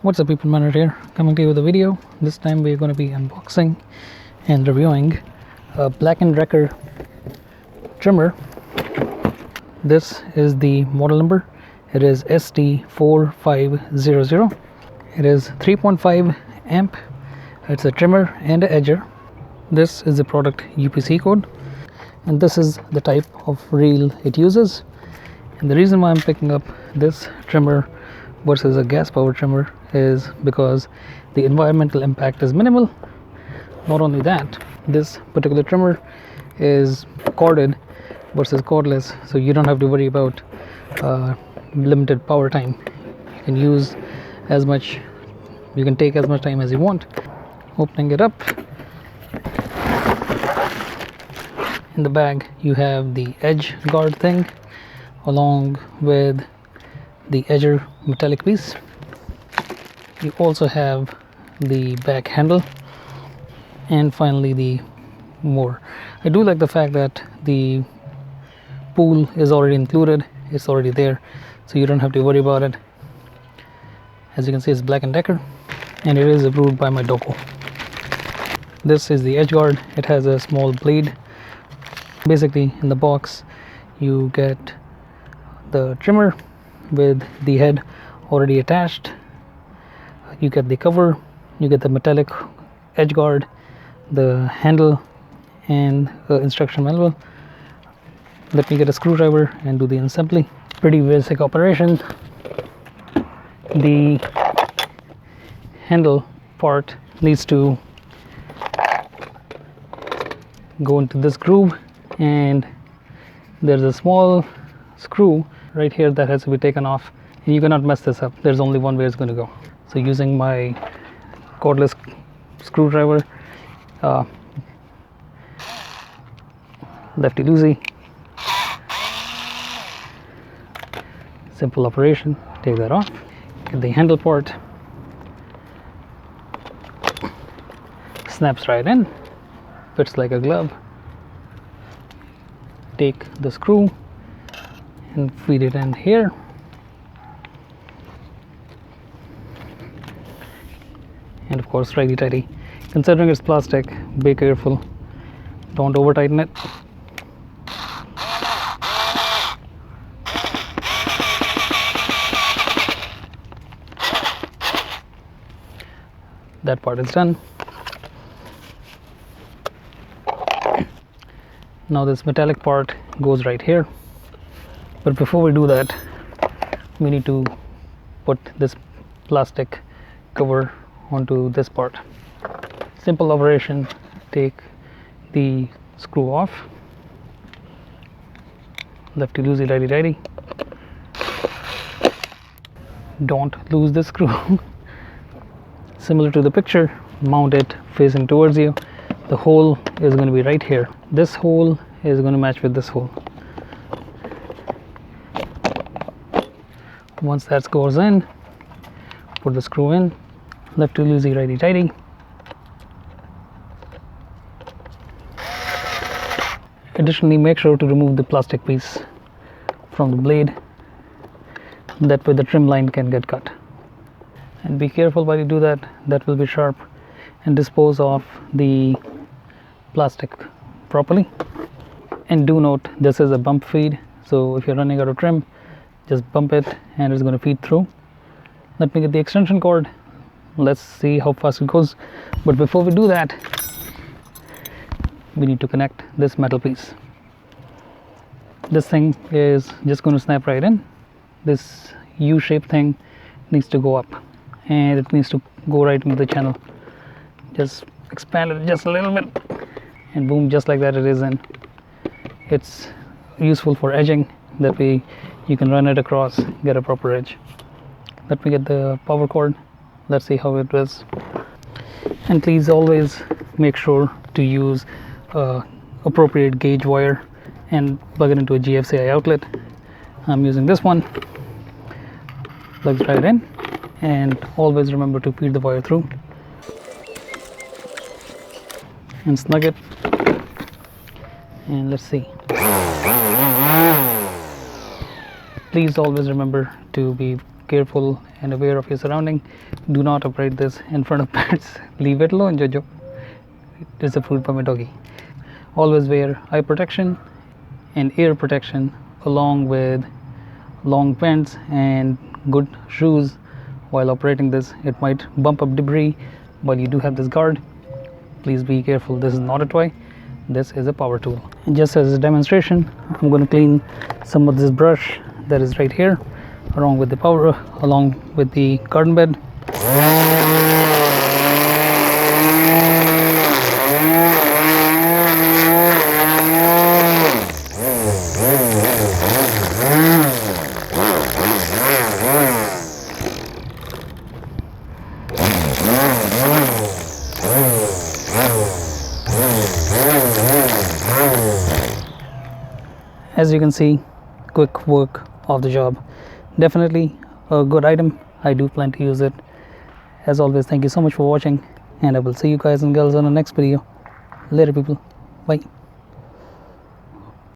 What's up people, ManRat here, coming to you with a video. This time we're going to be unboxing and reviewing a Black & Decker trimmer. This is the model number. It is ST4500. It is 3.5 amp. It's a trimmer and an edger. This is the product UPC code, and this is the type of reel it uses. And the reason why I'm picking up this trimmer versus a gas powered trimmer is because the environmental impact is minimal. Not only that, this particular trimmer is corded versus cordless, so you don't have to worry about limited power time. You can use as much, you can take as much time as you want. Opening it up, in the bag you have the edge guard thing along with the edger metallic piece. You also have the back handle, and finally the motor. I do like the fact that the spool is already included, it's already there, so you don't have to worry about it. As you can see, it's Black & Decker and it is approved by my doco. This is the edge guard. It has a small blade. Basically, in the box you get the trimmer with the head already attached. You get the cover, you get the metallic edge guard, the handle, and instruction manual. Let me get a screwdriver and do the assembly. Pretty basic operation. The handle part needs to go into this groove, and there's a small screw right here that has to be taken off, and you cannot mess this up. There's only one way it's going to go. So using my cordless screwdriver, lefty loosey, simple operation. Take that off, get the handle part, snaps right in, fits like a glove. Take the screw and feed it in here. And of course, righty tighty. Considering it's plastic, be careful, don't over tighten it. That part is done. Now this metallic part goes right here, but before we do that, we need to put this plastic cover onto this part. Simple operation. Take the screw off, lefty loosey, righty tighty. Don't lose the screw. Similar to the picture, mount it facing towards you. The hole is going to be right here. This hole is going to match with this hole. Once that goes in, put the screw in, lefty loosey, righty tighty. Additionally, make sure to remove the plastic piece from the blade. That way the trim line can get cut. And be careful while you do that, that will be sharp, and dispose of the plastic properly. And do note, this is a bump feed, so if you're running out of trim, just bump it and it's going to feed through. Let me get the extension cord. Let's see how fast it goes. But before we do that, we need to connect this metal piece. This thing is just going to snap right in. This U-shaped thing needs to go up, and it needs to go right into the channel. Just expand it just a little bit, and boom, just like that it is in. It's useful for edging. That way you can run it across, get a proper edge. Let me get the power cord. Let's see how it is. And please always make sure to use appropriate gauge wire and plug it into a GFCI outlet. I'm using this one. Plugs right in, and always remember to feed the wire through and snug it. And let's see. Please always remember to be careful and aware of your surrounding. Do not operate this in front of pets. Leave it alone, Jojo. It is a food for my doggy. Always wear eye protection and ear protection along with long pants and good shoes while operating this. It might bump up debris while you do have this guard. Please be careful. This is not a toy, this is a power tool. And just as a demonstration, I'm going to clean some of this brush that is right here along with the garden bed. As you can see, quick work of the job. Definitely a good item. I do plan to use it. As always, thank you so much for watching, and I will see you guys and girls on the next video. Later, people. Bye.